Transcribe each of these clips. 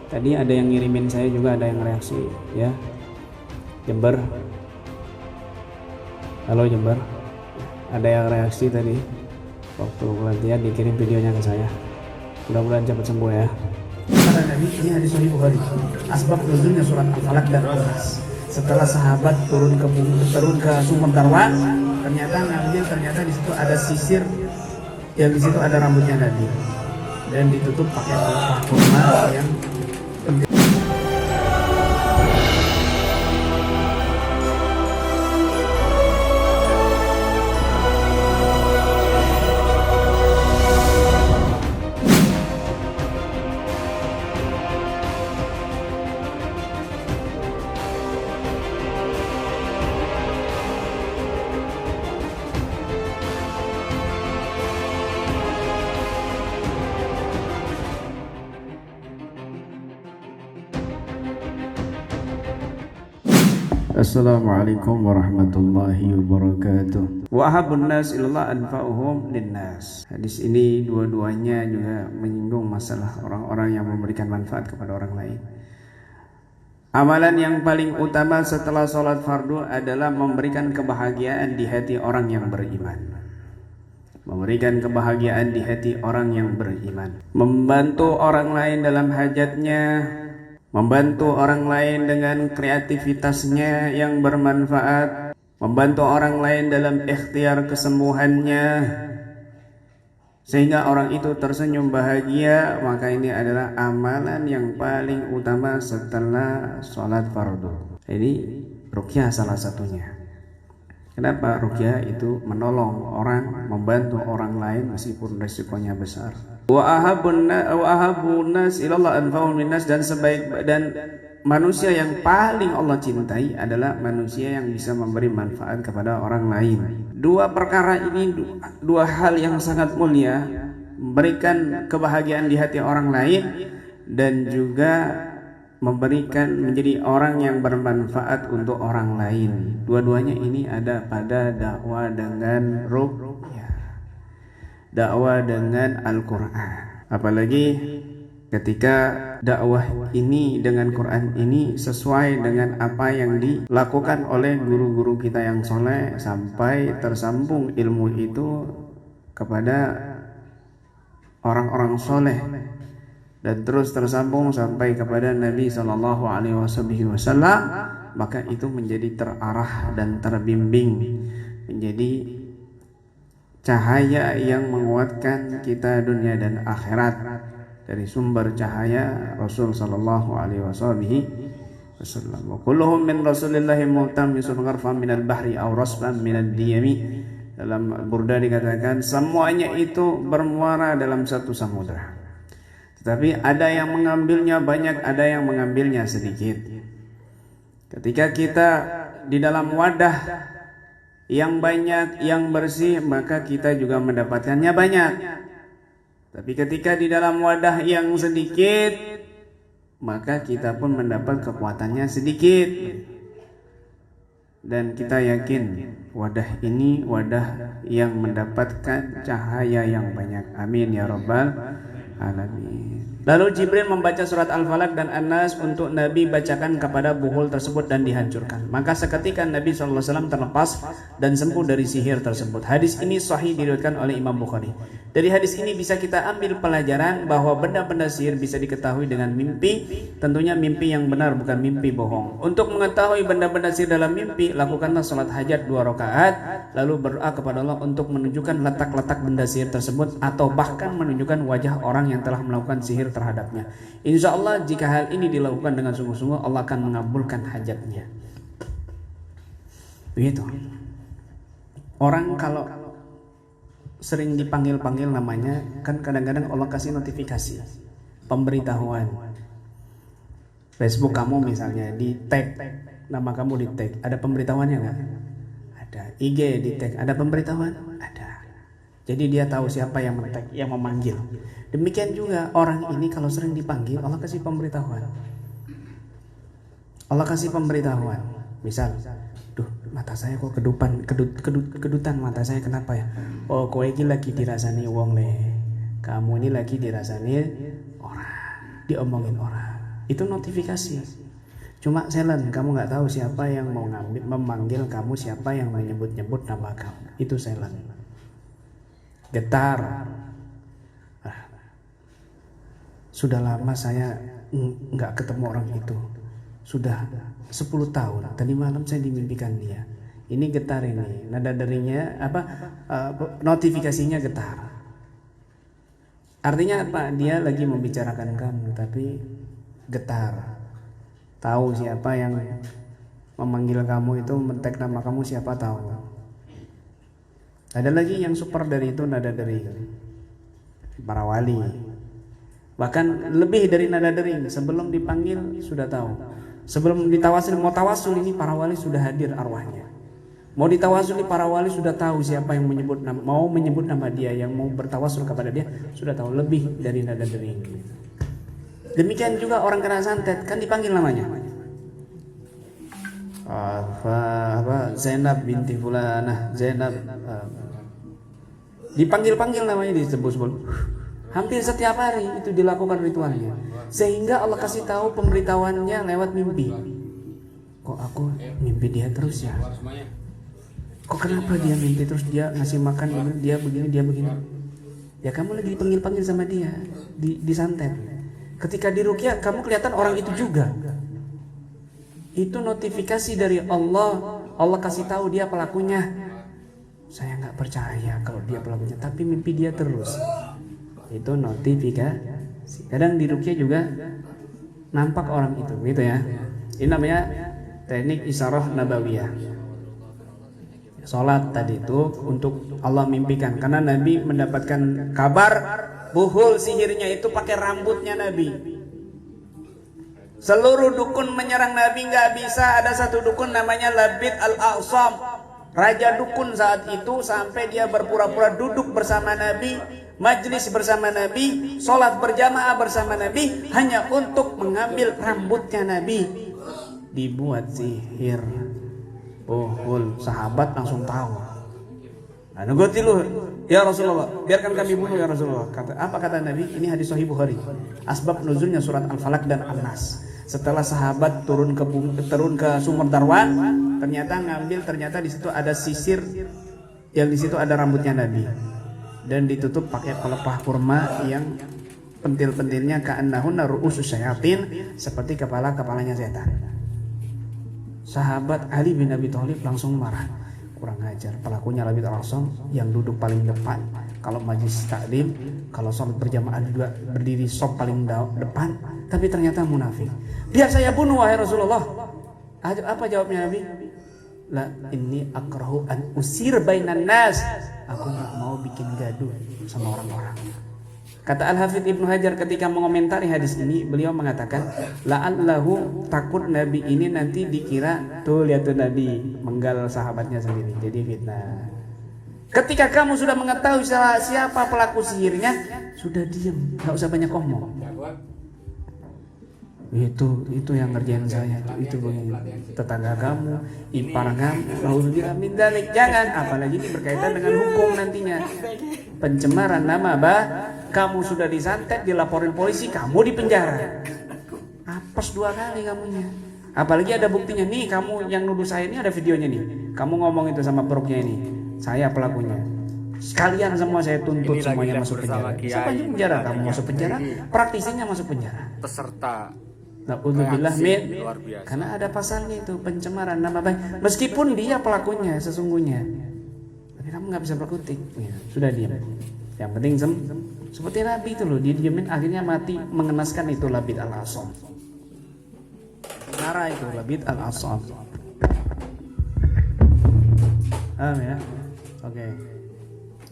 Tadi ada yang ngirimin saya juga, ada yang reaksi ya. Jember, halo Jember, ada yang reaksi tadi waktu latihan dikirim videonya ke saya. Mudah-mudahan cepat sembuh ya. Kata Nabi, ini hadis Sahih Bukhari. Asbab nuzulnya surat Al-Falaq dan An-Nas. Setelah sahabat turun ke sumur Darwa, ternyata di situ ada sisir, yang di situ ada rambutnya Nabi, dan ditutup pakai kurma yang penting. Assalamualaikum warahmatullahi wabarakatuh. Wa ahabun nas ilallah anfa'uhum linnas. Hadis ini dua-duanya juga menyinggung masalah orang-orang yang memberikan manfaat kepada orang lain. Amalan yang paling utama setelah sholat fardu adalah memberikan kebahagiaan di hati orang yang beriman. Memberikan kebahagiaan di hati orang yang beriman. Membantu orang lain dalam hajatnya, membantu orang lain dengan kreativitasnya yang bermanfaat, membantu orang lain dalam ikhtiar kesembuhannya sehingga orang itu tersenyum bahagia, maka ini adalah amalan yang paling utama setelah sholat fardu. Ini ruqyah salah satunya. Kenapa? Ruqyah itu menolong orang, membantu orang lain meskipun resikonya besar. Wa ahabun nas ilallah anfa'uhum linnas, dan manusia yang paling Allah cintai adalah manusia yang bisa memberi manfaat kepada orang lain. Dua perkara ini, dua hal yang sangat mulia, memberikan kebahagiaan di hati orang lain dan juga memberikan menjadi orang yang bermanfaat untuk orang lain. Dua-duanya ini ada pada dakwah dengan ruqyah, dakwah dengan Al-Quran. Apalagi ketika dakwah ini dengan Quran ini sesuai dengan apa yang dilakukan oleh guru-guru kita yang soleh, sampai tersambung ilmu itu kepada orang-orang soleh dan terus tersambung sampai kepada Nabi SAW, maka itu menjadi terarah dan terbimbing, menjadi cahaya yang menguatkan kita dunia dan akhirat dari sumber cahaya Rasul sallallahu alaihi wasallam. Wa kulluhum min Rasulillahi multamisun gharfan minal bahri aw rasban minad diyami. Dalam Burda dikatakan semuanya itu bermuara dalam satu samudra. Tetapi ada yang mengambilnya banyak, ada yang mengambilnya sedikit. Ketika kita di dalam wadah yang banyak, yang bersih, maka kita juga mendapatkannya banyak. Tapi ketika di dalam wadah yang sedikit, maka kita pun mendapat kekuatannya sedikit. Dan kita yakin wadah ini wadah yang mendapatkan cahaya yang banyak. Amin ya rabbal alamin. Lalu Jibril membaca surat Al-Falaq dan An-Nas untuk Nabi bacakan kepada buhul tersebut dan dihancurkan. Maka seketika Nabi SAW terlepas dan sembuh dari sihir tersebut. Hadis ini sahih diriwayatkan oleh Imam Bukhari. Dari hadis ini bisa kita ambil pelajaran bahwa benda-benda sihir bisa diketahui dengan mimpi. Tentunya mimpi yang benar, bukan mimpi bohong. Untuk mengetahui benda-benda sihir dalam mimpi, lakukanlah salat hajat 2 rakaat, lalu berdoa kepada Allah untuk menunjukkan letak-letak benda sihir tersebut, atau bahkan menunjukkan wajah orang yang telah melakukan sihir terhadapnya. Insya Allah jika hal ini dilakukan dengan sungguh-sungguh, Allah akan mengabulkan hajatnya. Begitu. Orang kalau sering dipanggil-panggil namanya, kan kadang-kadang Allah kasih notifikasi, pemberitahuan. Facebook kamu misalnya di tag, nama kamu di tag, ada pemberitahuannya nggak? Ada. IG di tag, ada pemberitahuan? Ada. Jadi dia tahu siapa yang men-tag, yang memanggil. Demikian juga orang ini kalau sering dipanggil, Allah kasih pemberitahuan. Allah kasih pemberitahuan. Misal, duh, mata saya kok kedutan mata saya, kenapa ya? Oh, kowe iki lagi dirasani wong le. Kamu ini lagi dirasani orang, diomongin orang. itu notifikasi. Cuma silent, kamu nggak tahu siapa yang mau memanggil kamu, siapa yang menyebut-nyebut nama kamu. Itu silent. Getar. Sudah lama saya nggak ketemu orang itu. Sudah 10 tahun. Tadi malam saya dimimpikan dia. Ini getar ini. Nada derinya notifikasinya getar. Artinya apa? Dia lagi membicarakan kamu, tapi getar. Tahu siapa yang memanggil kamu itu, men-tag nama kamu siapa tahu. Ada lagi yang super dari itu, nada deri para wali. Bahkan lebih dari nada dering, sebelum dipanggil sudah tahu. Sebelum ditawasul, mau tawasul ini para wali sudah hadir arwahnya. Mau ditawasul ini para wali sudah tahu siapa yang mau menyebut nama dia, yang mau bertawasul kepada dia sudah tahu, lebih dari nada dering. Demikian juga orang kena santet kan dipanggil namanya. Zainab binti Fulanah, Zainab. Dipanggil-panggil namanya, disebut-sebut. Hampir setiap hari itu dilakukan ritualnya. Sehingga Allah kasih tahu pemberitahuannya lewat mimpi. Kok aku mimpi dia terus ya? Kok kenapa dia mimpi terus, dia ngasih makan, dia begini, dia begini. Ya kamu lagi dipanggil-panggil sama dia, disantet. Ketika diruqyah kamu kelihatan orang itu juga. Itu notifikasi dari Allah. Allah kasih tahu dia pelakunya. Saya nggak percaya kalau dia pelakunya, tapi mimpi dia terus. Itu notifikasi. Kadang di ruqyah juga nampak orang itu, gitu ya. Ini namanya teknik isyarah nabawiyah. Salat tadi itu untuk Allah mimpikan, karena Nabi mendapatkan kabar buhul sihirnya itu pakai rambutnya Nabi. Seluruh dukun menyerang Nabi nggak bisa. Ada satu dukun namanya Labid al-A'sam, raja dukun saat itu, sampai dia berpura-pura duduk bersama Nabi, majlis bersama Nabi, sholat berjamaah bersama Nabi, hanya untuk mengambil rambutnya Nabi. Dibuat sihir. Sahabat langsung tahu. Nah, nugoti lu, ya Rasulullah, biarkan kami bunuh ya Rasulullah. Apa kata Nabi? Ini hadis Sahih Bukhari. Asbab nuzulnya surat Al-Falaq dan An-Nas. Setelah sahabat turun ke sumur Darwa, ternyata di situ ada sisir, yang di situ ada rambutnya Nabi. Dan ditutup pakai pelepah kurma yang pentil-pentilnya ka'annahunna ru'usus syayatin, seperti kepalanya setan. Sahabat Ali bin Abi Thalib langsung marah. Kurang ajar, pelakunya Labid al-A'sam yang duduk paling depan. Kalau majlis taklim, kalau sholat berjamaah juga berdiri sop paling depan, tapi ternyata munafik. Biar saya bunuh wahai Rasulullah. Apa jawabnya Nabi? La inni akrahu an usir bainan nas. Aku nggak mau bikin gaduh sama orang-orang. Kata Al-Hafidz Ibnu Hajar ketika mengomentari hadis ini, beliau mengatakan, la'allahu, takut Nabi ini nanti dikira, tuh lihat tuh Nabi menggal sahabatnya sendiri, jadi fitnah. Ketika kamu sudah mengetahui siapa pelaku sihirnya, sudah diam, nggak usah banyak ngomong. Itu yang ngerjain saya, itu tetangga kamu, ipar kamu, nauzubillah min dzalik. Jangan, apalagi ini berkaitan dengan hukum nantinya. Pencemaran nama kamu sudah disantet, dilaporin polisi, kamu dipenjara. Apes 2 kali kamunya. Apalagi ada buktinya nih, kamu yang nuduh saya ini ada videonya nih. Kamu ngomong itu sama peruknya ini, saya pelakunya. Sekalian semua saya tuntut, semuanya masuk penjara. Siapa yang penjara? Kamu masuk penjara, praktisinya masuk penjara. Peserta Na'udzubillah min, karena ada pasalnya itu, pencemaran nama baik. Meskipun dia pelakunya sesungguhnya, tapi kamu nggak bisa berkutik. Ya, sudah diam. Yang penting seperti Nabi itu loh, dia diamin akhirnya mati mengenaskan itu Labid al-A'sam. Marah itu Labid al-A'sam. Ya, oke.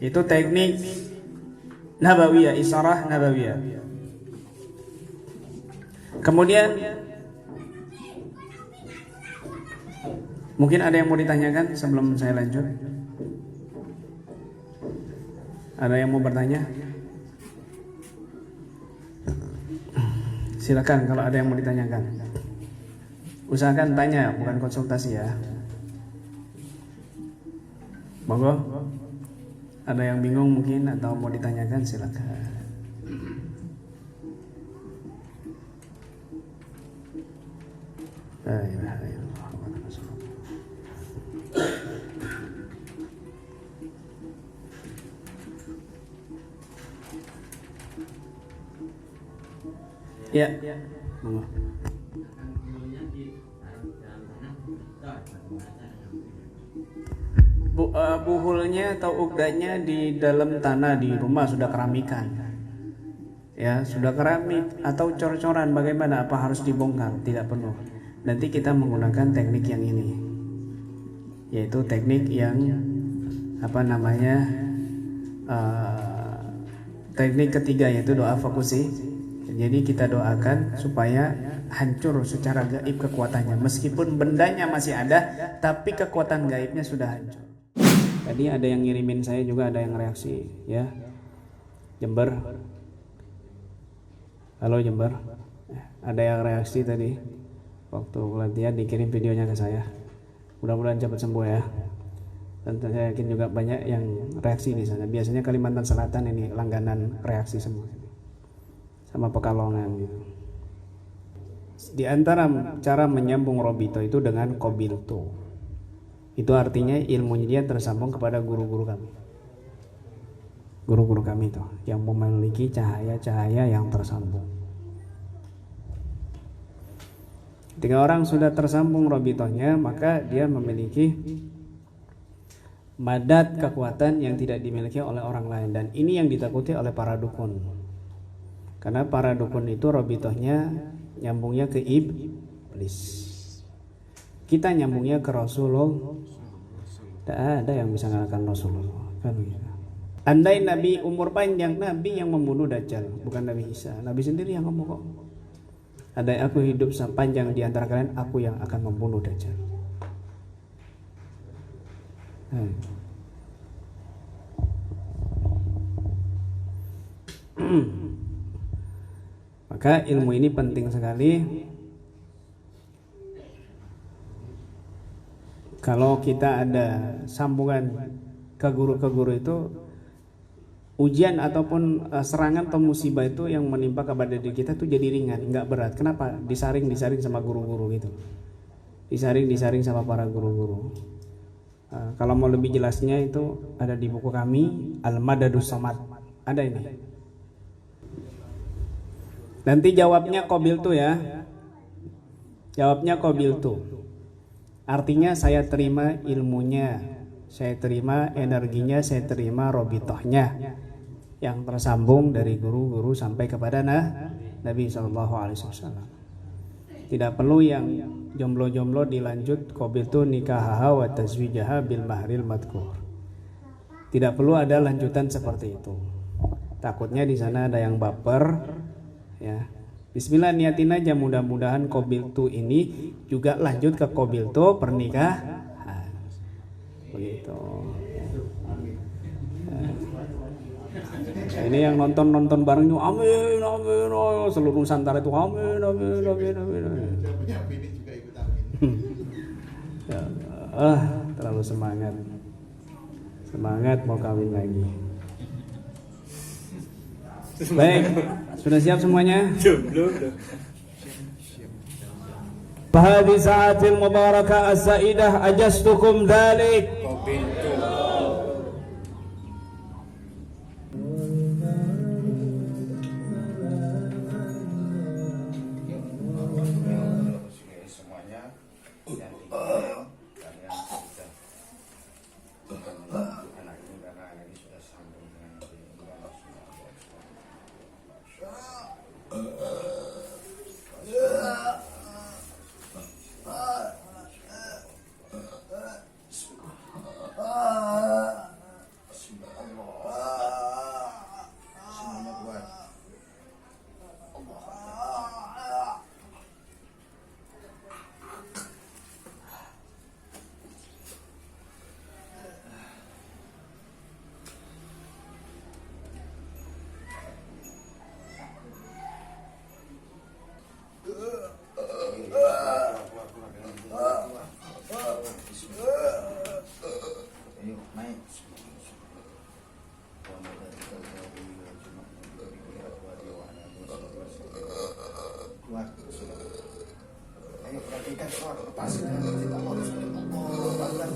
Itu teknik nabawiyah, isyarah nabawiyah. Kemudian mungkin ada yang mau ditanyakan sebelum saya lanjut? Ada yang mau bertanya? Silakan kalau ada yang mau ditanyakan. Usahakan tanya, bukan konsultasi ya. Monggo. Ada yang bingung mungkin atau mau ditanyakan, silakan. La ilaha illallah Muhammadur Rasulullah. Ya. Monggo. Buhulnya atau ugdanya di dalam tanah di rumah sudah keramikan, ya sudah keramik atau cor-coran, bagaimana? Apa harus dibongkar? Tidak perlu. Nanti kita menggunakan teknik yang ini, yaitu teknik yang apa namanya, teknik ketiga, yaitu doa fokusi. Jadi kita doakan supaya hancur secara gaib kekuatannya, meskipun bendanya masih ada, tapi kekuatan gaibnya sudah hancur. Tadi ada yang ngirimin saya juga, ada yang reaksi, ya. Jember, halo Jember, ada yang reaksi tadi waktu latihan, dikirim videonya ke saya. Mudah-mudahan cepat sembuh ya. Dan saya yakin juga banyak yang reaksi di sana. Biasanya Kalimantan Selatan ini langganan reaksi semua, sama Pekalongan gitu. Di antara cara menyambung robito itu dengan kobilto. Itu artinya ilmunya dia tersambung kepada guru-guru kami. Guru-guru kami itu yang memiliki cahaya-cahaya yang tersambung. Ketika orang sudah tersambung robitonya, maka dia memiliki madat kekuatan yang tidak dimiliki oleh orang lain. Dan ini yang ditakuti oleh para dukun. Karena para dukun itu robitonya nyambungnya ke iblis. Kita nyambungnya ke Rasulullah. Tidak ada yang bisa mengalahkan Rasulullah, kan begitu. Andai Nabi umur panjang, Nabi yang membunuh Dajjal, bukan Nabi Isa. Nabi sendiri yang ngomong kok. Andai aku hidup sepanjang di antara kalian, aku yang akan membunuh Dajjal. Maka ilmu ini penting sekali. Kalau kita ada sambungan ke guru itu, ujian ataupun serangan atau musibah itu yang menimpa kepada diri kita tuh jadi ringan, nggak berat. Kenapa? Disaring sama guru-guru gitu. Disaring sama para guru-guru. Kalau mau lebih jelasnya itu ada di buku kami Al-Madadus Somad. Ada ini. Nanti jawabnya qabil tuh ya. Jawabnya qabil tuh. Artinya saya terima ilmunya, saya terima energinya, saya terima robitohnya yang tersambung dari guru-guru sampai kepada Nabi SAW. Tidak perlu yang jomblo-jomblo dilanjut qabil tuh nikahaha wa tazwijaha bil mahril madkur. Tidak perlu ada lanjutan seperti itu. Takutnya di sana ada yang baper, ya. Bismillah, niatin aja, mudah-mudahan qabiltu ini juga lanjut ke qabiltu pernikahan. Begitu. Ini yang nonton bareng itu amin, seluruh Nusantara itu amin. Ya, terlalu semangat mau kawin lagi. Baik, sudah siap semuanya? Bahadi sa'atil mubarakah as-sa'idah ajastukum dhalik. ikat keluar lepasin kita harus pelan-pelan.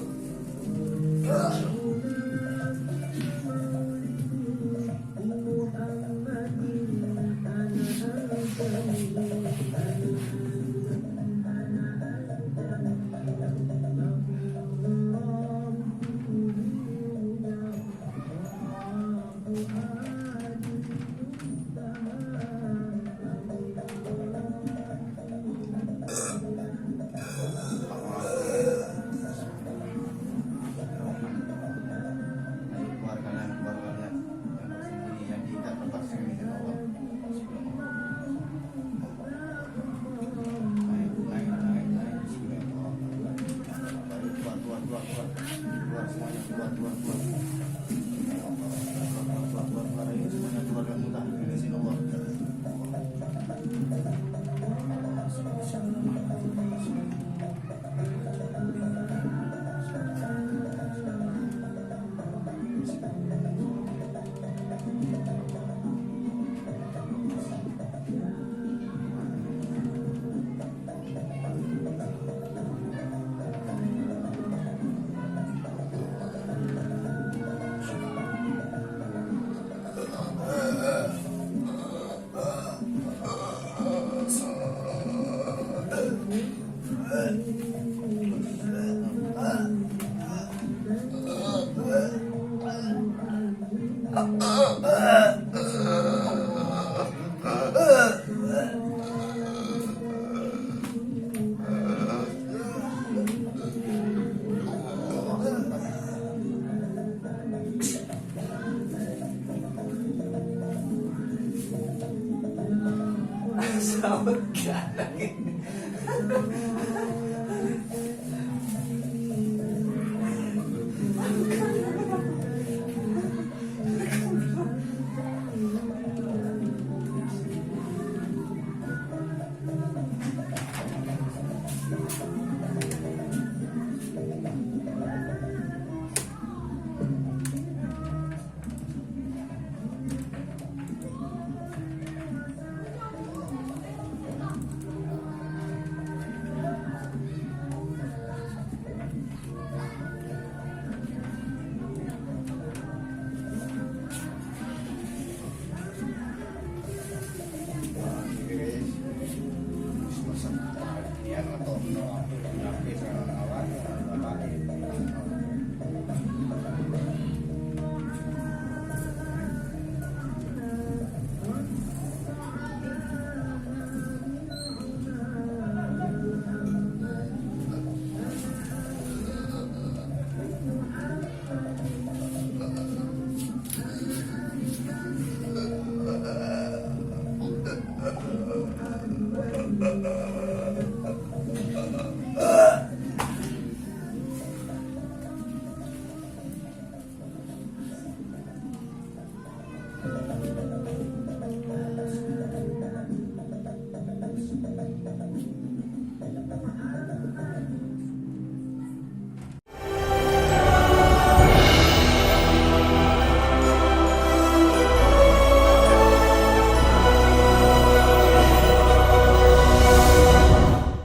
Yang atau